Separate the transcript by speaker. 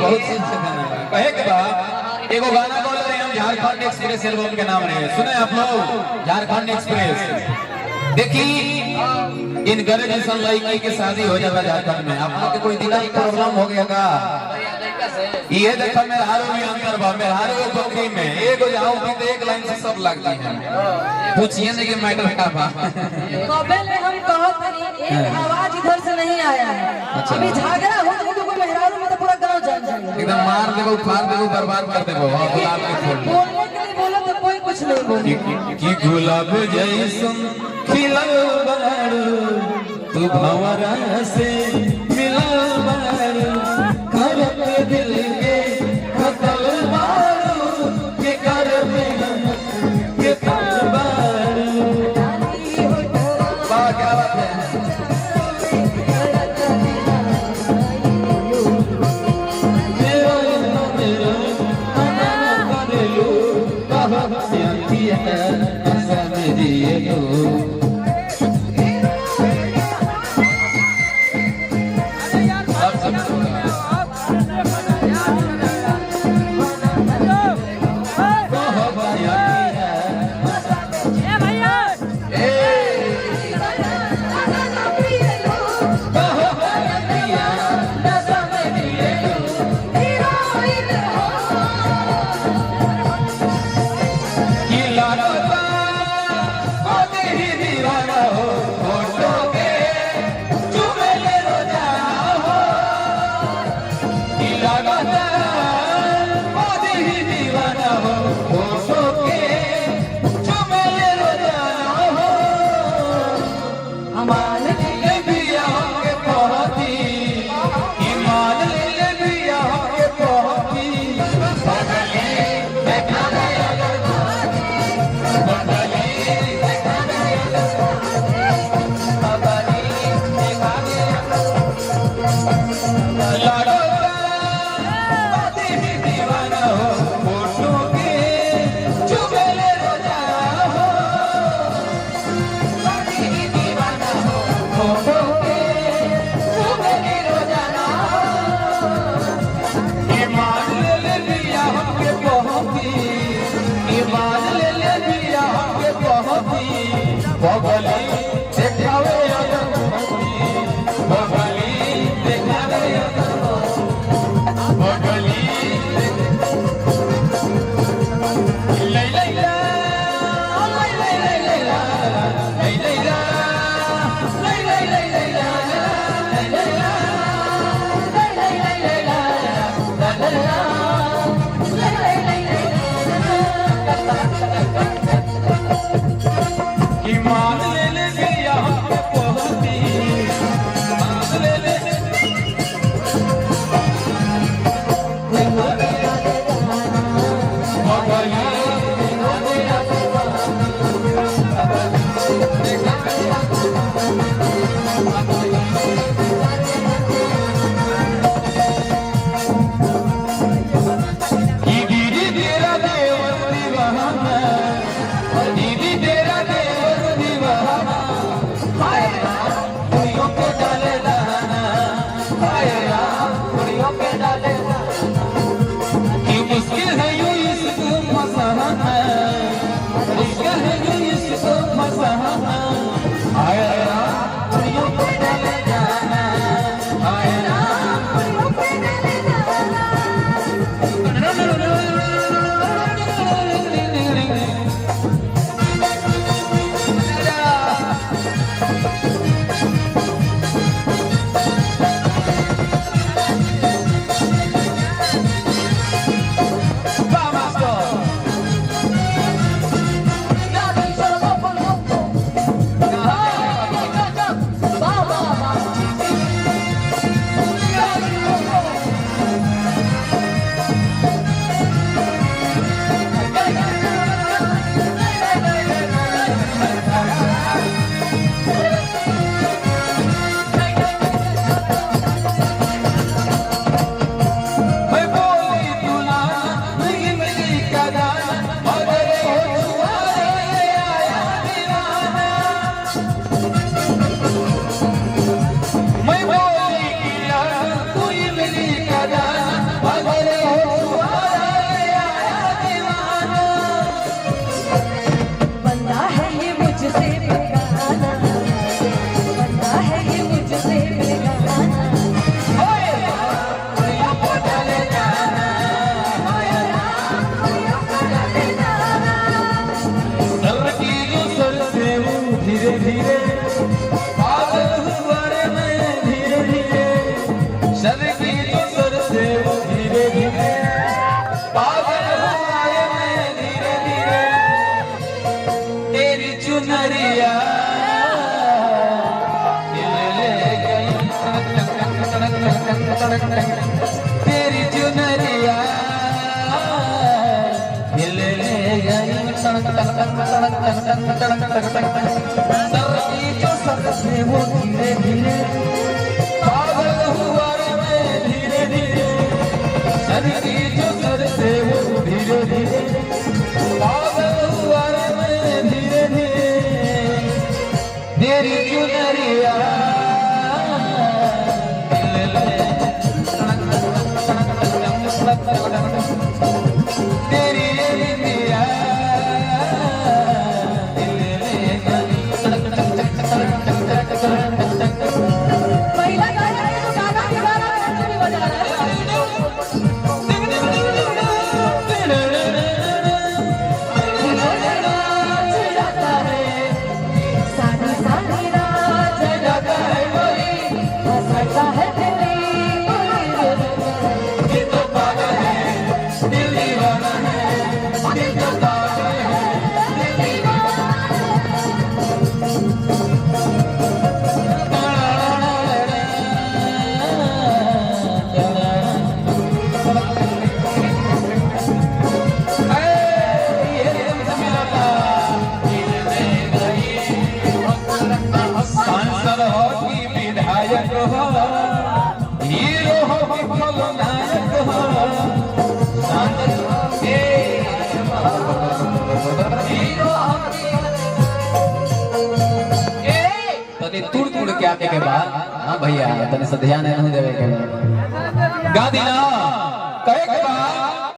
Speaker 1: बहुत चीज से गाना कहे के बाद एगो गाना बोल रहे हम झारखंड एक्सप्रेस एल्बम के नाम रहे सुने आप लोग झारखंड एक्सप्रेस देखी इन गरज जैसा लड़की की शादी हो जाएगा झारखंड में आप लोग के कोई दिलाई प्रॉब्लम हो गया का ये देखा मेरे हारों में अंतर बा मेरे हारों बकरी में एक जाऊं भी तो एक लाइन से सब लगती है पूछिए नहीं कि मैटर का बा
Speaker 2: कबे में हम कहत नहीं एक आवाज इधर से नहीं आया है अभी झगड़ा हो तो कोई मेहरारू में तो पूरा गांव जान जाएगा
Speaker 1: एकदम मार देबो फाड़ देबो बर्बाद कर देबो गुलाब के फूल
Speaker 2: बोलने के लिए बोलो तो कोई कुछ नहीं बोले
Speaker 1: कि गुलाब जैसन खिलल बारू तू भंवरा से मिलल बारू करत दिल के खतल बारू के कर के कर बारू वाह क्या बात है की जो सर से वो धीरे धीरे पागल हुआ रे मैं धीरे धीरे सर की जो सर से वो धीरे धीरे पागल हुआ रे मैं धीरे धीरे तेरी चुनरिया तेरी बिंदिया
Speaker 2: महिला गाना है तो गाना भी गा रहा है ऐसे भी बजा रहा है चिढ़ाता है सारी सारी रात जगाता है कोई हंसाता है दिल्ली
Speaker 1: दिल तो पागल है दिल दीवाना है दिल तो पागल है दिल दीवाना सांसद हो कि विधायक हो हीरो हो कि खलनायक हो सांसद हो कि हीरो हो तने तुड़ तुड़ के आके के बाद हां भैया तने से ध्यान नहीं देवे के गा दिना कहे के बाद